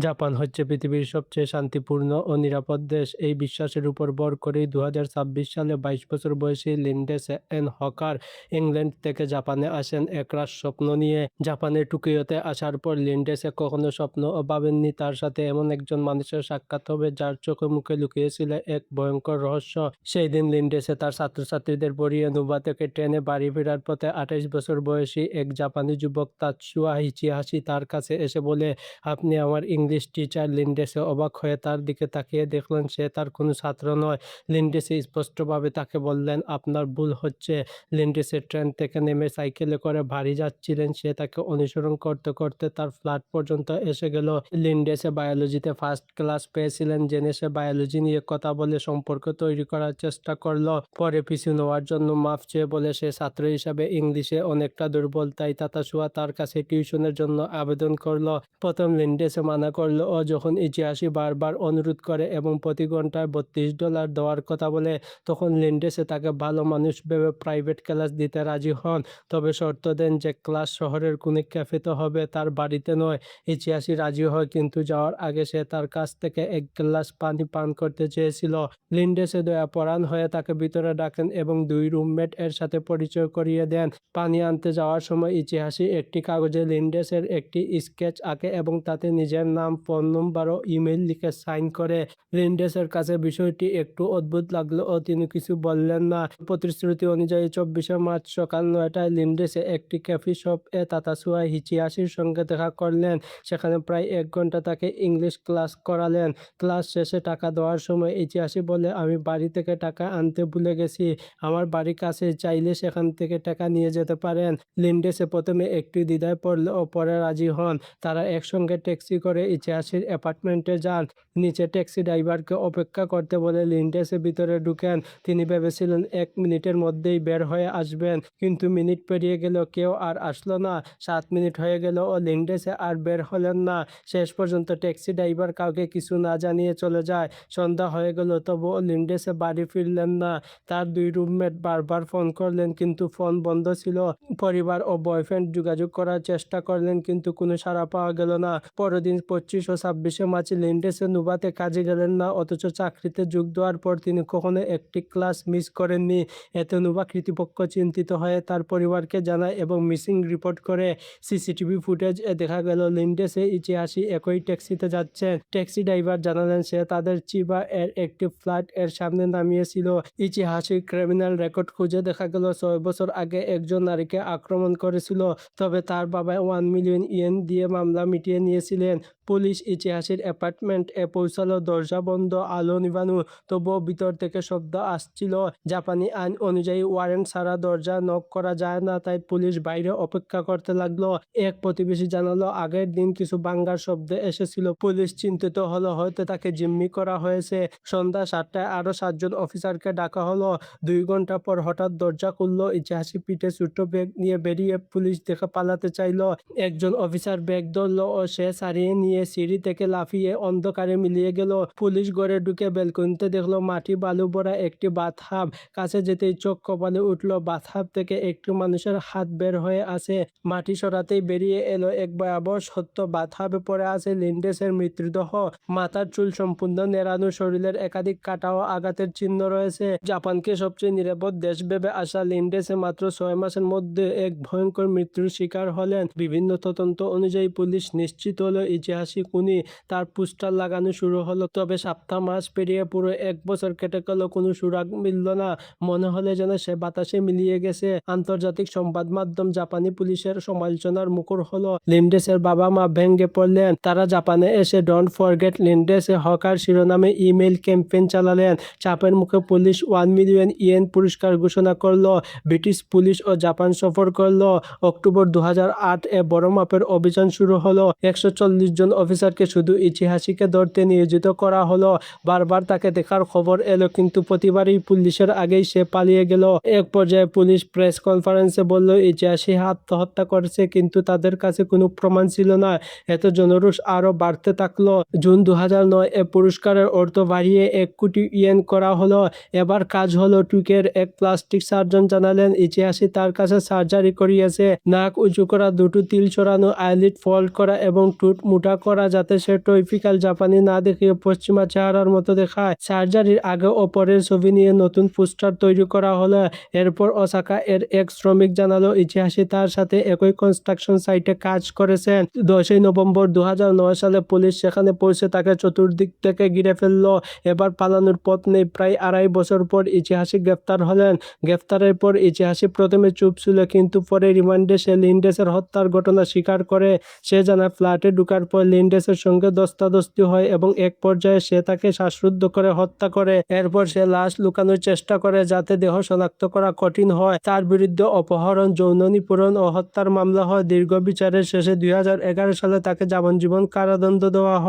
Japan হচ্ছে পৃথিবীর সবচেয়ে শান্তিপূর্ণ ও নিরাপদ দেশ। এই বিশ্বাসের উপর ভর করেই ২০২৬ সালে ২২ বছর বয়সী লিন্ডসে এন হকার ইংল্যান্ড থেকে জাপানে আসেন একরাশ স্বপ্ন নিয়ে। জাপানের টোকিওতে আসার পর লিন্ডসে কখনো স্বপ্নও ভাবেননি তার সাথে এমন একজন মানুষের সাক্ষাৎ হবে যার চোখে মুখে লুকিয়েছিল এক ভয়ঙ্কর রহস্য। সেই দিন লিন্ডসে তার ছাত্রছাত্রীদের পড়িয়ে নোবা থেকে ট্রেনে বাড়ি ফেরার পথে ২৮ বছর বয়সী এক জাপানি যুবক তাতসুয়া হিচিহাসি তার কাছে এসে বলে, আপনি আমার ইংলিশ টিচার। লিন্ডসে অবাক হয়ে তার দিকে তাকিয়ে দেখলেন সে তার কোনো ছাত্র নয়। লিন্ডসে স্পষ্টভাবে তাকে বললেন, আপনার ভুল হচ্ছে। লিন্ডসে ট্রেন থেকে নেমে সাইকেলে করে বাড়ি যাচ্ছিলেন। সে তাকে অনুসরণ করতে করতে তার ফ্ল্যাট পর্যন্ত এসে গেল। লিন্ডসে বায়োলজিতে ফার্স্ট ক্লাস পেয়েছিলেন জেনে সে বায়োলজি নিয়ে কথা বলে সম্পর্ক তৈরি করার চেষ্টা করলো। পরে পিছু নেওয়ার জন্য মাফ চেয়ে বলে সে ছাত্র হিসাবে ইংলিশে অনেকটা দুর্বল, তাই তাতাসুয়া তার কাছে টিউশনের জন্য আবেদন করলো। প্রথম লিন্ডসে মানা করলো ও যখন ইচিহাসি বারবার অনুরোধ করে এবং প্রতি ঘন্টায় $32 দেওয়ার কথা বলে, তখন লিন্ডসে তাকে ভালো মানুষ ভেবে প্রাইভেট ক্লাস দিতে রাজি হন। তবে শর্ত দেন যে ক্লাস শহরের কোনো ক্যাফেতে হবে, তার বাড়িতে নয়। ইচিহাসি রাজি হয়, কিন্তু যাওয়ার আগে সে তার কাছ থেকে এক গ্লাস পানি পান করতে চেয়েছিল। লিন্ডসে দয়াপরায়ণ হয়ে তাকে ভিতরে ডাকেন এবং দুই রুমমেট এর সাথে পরিচয় করিয়ে দেন। পানি আনতে যাওয়ার সময় ইচিহাসি একটি কাগজে লিন্ডসের একটি স্কেচ আঁকে এবং তাতে নিজের নাম, ফোন নম্বর ও ইমেল লিখে সাইন করে। লিন্ডসের কাছে বিষয়টি একটু অদ্ভুত লাগলো ও তিনি কিছু বললেন না। প্রতিশ্রুতি অনুযায়ী ২৪শে মার্চ সকাল ৯টায় লিন্ডসে একটি কফি শপ এ তাতাসুয়া হিচিহাসির সঙ্গে দেখা করলেন। সেখানে প্রায় ১ ঘন্টা তাকে ইংলিশ ক্লাস করালেন। ক্লাস শেষে টাকা দেওয়ার সময় ইচিহাসি বলে, আমি বাড়ি থেকে টাকা আনতে ভুলে গেছি। আমার বাড়ি কাছে, চাইলে সেখান থেকে টাকা নিয়ে যেতে পারেন। লিন্ডসে প্রথমে একটু দ্বিধায় পড়লে ও পরে রাজি হন। তারা একসঙ্গে ট্যাক্সি করে ইচিহাসির অ্যাপার্টমেন্টে যান। নিচে ট্যাক্সি ড্রাইভারকে অপেক্ষা করতে বলে লিন্ডসে ভিতরে ঢুকেন। তিনি ভেবেছিলেন ১ মিনিটের মধ্যেই বের হয়ে আসবেন, কিন্তু মিনিট পেরিয়ে গেল, কেউ আর আসলো না। ৭ মিনিট হয়ে গেল ও লিন্ডসে আর বের হলেন না। শেষ পর্যন্ত ট্যাক্সি ড্রাইভার কাউকে কিছু না জানিয়ে চলে যায়। সন্ধ্যা হয়ে গেল, তবুও লিন্ডসে বাড়ি ফিরলেন না। তার ২ রুমমেট বারবার ফোন করলেন, কিন্তু ফোন বন্ধ ছিল। পরিবার ও বয়ফ্রেন্ড যোগাযোগ করার চেষ্টা করলেন, কিন্তু কোনো সাড়া পাওয়া গেল না। পরদিন ২৫ ও ২৬শে মার্চ লিন্ডসে নোবাতে কাজে গেলেন না, অথচ চাকরিতে যোগ দেওয়ার পর তিনি কখনো একটি ক্লাস মিস করেননি। এতে নোবা কর্তৃপক্ষ চিন্তিত হয়ে তার পরিবারকে জানায় এবং মিসিং রিপোর্ট করে। সিসিটিভি ফুটেজ এ দেখা গেল লিন্ডসে ইচিহাসি একই ট্যাক্সিতে যাচ্ছেন। ট্যাক্সি ড্রাইভার জানালেন সে তাদের চিবা এর একটি ফ্ল্যাট এর সামনে নামিয়েছিল। ইচিহাসির ক্রিমিনাল রেকর্ড খুঁজে দেখা গেল ৬ বছর আগে একজন নারীকে আক্রমণ করেছিল, তবে তার বাবা 1 মিলিয়ন ইয়েন দিয়ে মামলা মিটিয়ে নিয়েছিলেন। পুলিশ ইচিহাসির অ্যাপার্টমেন্ট এ পৌঁছালো, দরজা বন্ধ, আলো নিভানো, তবুও ভিতর থেকে শব্দ আসছিল। জাপানি আইন অনুযায়ী ওয়ারেন্ট ছাড়া দরজা নক করা যায় না, তাই পুলিশ বাইরে অপেক্ষা করতে লাগলো। এক প্রতিবেশী জানালো আগের দিন কিছু ভাঙার শব্দ এসেছিল। পুলিশ চিন্তিত হলো, হয়তো তাকে জিম্মি করা হয়েছে। সন্ধ্যা ৭টায় আরও ৭ জন অফিসারকে ডাকা হলো। ২ ঘন্টা পর হঠাৎ দরজা খুলল। ইচিহাসি পিঠে ছোট্ট ব্যাগ নিয়ে বেরিয়ে পুলিশ দেখে পালাতে চাইল। একজন অফিসার ব্যাগ ধরল ও সে ছাড়িয়ে নিয়ে সিঁড়ি থেকে লাফিয়ে অন্ধকারে মিলিয়ে গেল। পুলিশ ঘরে ঢুকে ব্যালকনিতে দেখলো মাটি বালু ভরা একটি বাথটাব। কাছে যেতেই চোখ কপালে উঠল, বাথটাব থেকে একটি মানুষের হাত বের হয়ে আসে। মাটি সরাতেই বেরিয়ে এলো এক ভয়াবহ সত্য, বাথটাবে পড়ে আছে লিন্ডসের মৃতদেহ। মাথার চুল সম্পূর্ণ নেড়ানো, শরীরের একাধিক কাটা ও আঘাতের চিহ্ন রয়েছে। জাপানকে সবচেয়ে নিরাপদ দেশ ভেবে আসা লিন্ডসে মাত্র ৬ মাসের মধ্যে এক ভয়ঙ্কর মৃত্যুর শিকার হলেন। বিভিন্ন তদন্ত অনুযায়ী পুলিশ নিশ্চিত হলো ইচিহাসি খুনি। তার পোস্টার লাগানো শুরু হলো, তবে সপ্তাহ মাস পেরিয়ে পুরো ১ বছর কেটে গেল, কোনো সুরাগ মিলল না। মনে হলে যেন সে বাতাসে মিলিয়ে গেছে। আন্তর্জাতিক সংবাদ মাধ্যম জাপানি পুলিশের সমালোচনার মুখর হলো। লিন্ডসের বাবা মা ভেঙে পড়লেন। তারা জাপানে এসে ডোন্ট ফরগেট লিন্ডসে হকার শিরোনামে ইমেইল ক্যাম্পেইন চালালেন। চাপের মুখে পুলিশ 1 মিলিয়ন ইয়েন পুরস্কার ঘোষণা করল। ব্রিটিশ পুলিশ ও জাপান সফর করল। অক্টোবর ২০০৮ এ বড় মাপের অভিযান শুরু হলো। ১৪০ জন অফিসারকে শুধু ইচিহাসিকে ধরতে নিয়োজিত করা হলো। বারবার তাকে দেখার খবর এলো, কিন্তু প্রতিবারই পুলিশের আগেই সে পালিয়ে গেল। এক পর্যায়ে পুলিশ প্রেস কনফারেন্সে বলল ইচিহাসি আত্মহত্যা করেছে, কিন্তু তাদের কাছে কোনো প্রমাণ ছিল না। এতে জনরোষ আরও বাড়তে থাকলো। জুন ২০০৯ এ পুরস্কারের অর্থ বাড়িয়ে ১ কোটি ইয়েন করা হলো। এবার কাজ হলো টুকের। এক প্লাস্টিক সার্জন জানালেন ইচিহাসি তার কাছে সার্জারি করিয়েছে। নাক উঁচু করা, দুটো তিল সরানো, আইলিড ফোল্ড করা এবং ঠোঁট মোটা করা। করা যাতে সে টপিক্যাল জাপানি না দেখিয়ে পশ্চিমা চেহারার মতো দেখায়। সার্জারির আগে ও পরের ছবি নিয়ে নতুন পোস্টার তৈরি করা হলো। এরপর ওসাকা এর এক শ্রমিক জানালো ইতিহাসে তার সাথে একই কনস্ট্রাকশন সাইটে কাজ করেছেন। 10ই নভেম্বর 2009 সালে পুলিশ সেখানে পৌঁছে তাকে চতুর্দিক থেকে ঘিরে ফেলল। এবার পালানোর পথ নেই। প্রায় 2.5 বছর পর ইতিহাসে গ্রেফতার হলেন। গ্রেফতারের পর ইতিহাসে প্রথমে চুপ ছিল, কিন্তু পরে রিমান্ডে সে লিন্ডেসের হত্যার ঘটনা স্বীকার করে। সে জানায় ফ্ল্যাটে ঢোকার পর লিন্ডেসের সঙ্গে ধস্তাধস্তি হয় এবং এক পর্যায়ে সে তাকে শ্বাসরুদ্ধ করে হত্যা করে। এরপর সে লাশ লুকানোর চেষ্টা করে যাতে দেহ শনাক্ত করা কঠিন হয়। তার বিরুদ্ধে অপহরণ, যৌন নিপীড়ন ও হত্যার মামলা হয়। দীর্ঘ বিচারের শেষে 2011 সালে তাকে যাবজ্জীবন কারাদণ্ড দেওয়া হয়।